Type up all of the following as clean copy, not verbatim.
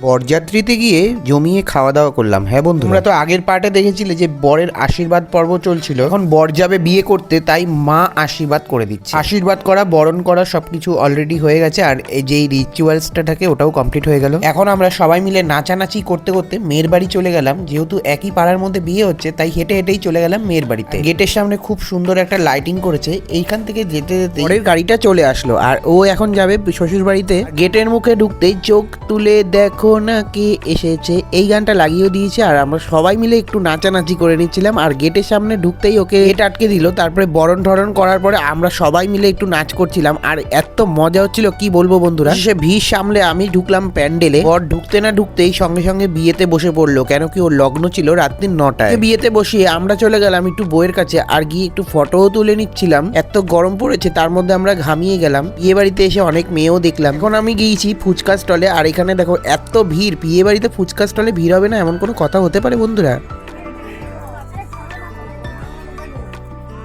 বরযাত্রীতে গিয়ে জমিয়ে খাওয়া দাওয়া করলাম। হ্যাঁ বন্ধু, তোমরা তো আগের পার্টে দেখেছিলে যে বরের আশীর্বাদ পর্ব চলছিল। এখন বর যাবে বিয়ে করতে, তাই মা আশীর্বাদ করে দিচ্ছে। আশীর্বাদ করা, বরণ করা সবকিছু অলরেডি হয়ে গেছে, আর এই যে রিচুয়ালসটা থাকে ওটাও কমপ্লিট হয়ে গেল। এখন আমরা সবাই মিলে নাচানাচি করতে করতে মেয়ের বাড়ি চলে গেলাম। যেহেতু একই পাড়ার মধ্যে বিয়ে হচ্ছে, তাই হেঁটে হেঁটেই চলে গেলাম মেয়ের বাড়িতে। গেটের সামনে খুব সুন্দর একটা লাইটিং করেছে। এইখান থেকে যেতে যেতে বরের গাড়িটা চলে আসলো, আর ও এখন যাবে শ্বশুর বাড়িতে। গেটের মুখে ঢুকতেই চোখ তুলে দেখো না কে এসেছে, এই গানটা লাগিয়ে দিয়েছে, আর আমরা সবাই মিলে একটু নাচানাচি করে নিচ্ছিলাম। আর গেটের সামনে ঢুকতেই ওকে গেট আটকে দিল। তারপরে বরণ ধরণ করার পরে আমরা সবাই মিলে একটু নাচ করছিলাম, আর এত মজা হচ্ছিল কি বলবো বন্ধুরা। সে ভিড় সামলে আমি ঢুকলাম প্যান্ডেলে। বর ঢুকতে না ঢুকতেই সঙ্গে সঙ্গে বিয়েতে বসে পড়লো, কেন কি ওর লগ্ন ছিল রাত্রি 9টায়। বিয়েতে বসিয়ে আমরা চলে গেলাম একটু বইয়ের কাছে, আর গিয়ে একটু ফটোও তুলে নিচ্ছিলাম। এত গরম পড়েছে, তার মধ্যে আমরা ঘামিয়ে গেলাম। বিয়ে বাড়িতে এসে অনেক মেয়েও দেখলাম। এখন আমি গিয়েছি ফুচকা স্টলে, আর এখানে দেখো এত ভিড়। বিয়ে বাড়িতে ফুচকা স্টলে ভিড় হবে না এমন কোনো কথা হতে পারে বন্ধুরা?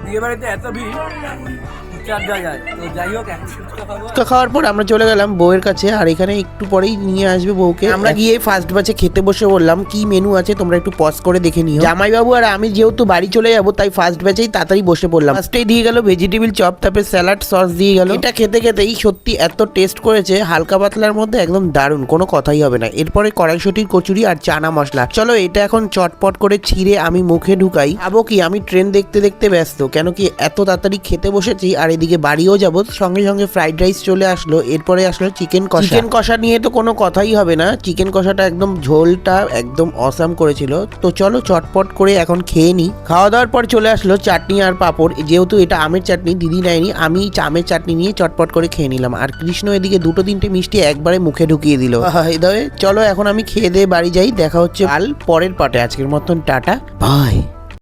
বিয়ে বাড়িতে এত ভিড় খাওয়ার পর আমরা চলে গেলাম বউয়ের কাছে, আর এখানে একটু পরেই নিয়ে আসবে বউকে। আমরা গিয়ে ফার্স্ট ব্যাচে খেতে বসে বললাম কি মেনু আছে তোমরা একটু পজ করে দেখে নিও। জামাইবাবু আর আমি যেহেতু বাড়ি চলে যাবো, তাই ফার্স্ট ব্যাচেই তাড়াতাড়ি বসে পড়লাম। ফার্স্টেই দিয়ে গেল ভেজিটেবিল চপ, তারপরে স্যালাড সস দিয়ে গেল। এটা খেতে খেতেই সত্যি এত টেস্ট করেছে, হালকা পাতলার মধ্যে একদম দারুণ, কোনো কথাই হবে না। এরপরে কড়াইশুঁটির কচুরি আর চানা মশলা। চলো এটা এখন চটপট করে ছিঁড়ে আমি মুখে ঢুকাই। খাবো কি, আমি ট্রেন দেখতে দেখতে ব্যস্ত, কেন কি এত তাড়াতাড়ি খেতে বসেছি। আর এদিকে বাড়িও যাবো, সঙ্গে সঙ্গে ফ্রাইড রাইস চলে আসলো। এরপরে আসলো চিকেন কষা। চিকেন কষা নিয়ে তো কোনো কথাই হবে না, চিকেন কষাটা একদম ঝোলটা একদম অসাম করেছিল। তো চলো চটপট করে এখন খেয়ে নিই। খাওয়া দাওয়ার পর চলে আসলো চাটনি আর পাঁপড়। যেহেতু এটা আমের চাটনি, দিদি নেয়নি, আমি আমের চাটনি নিয়ে চটপট করে খেয়ে নিলাম। আর কৃষ্ণ এদিকে দুটো তিনটে মিষ্টি একবারে মুখে ঢুকিয়ে দিল। চলো এখন আমি খেয়ে দিয়ে বাড়ি যাই। দেখা হচ্ছে কাল পরের পার্টে। আজকের মতন টাটা, বাই।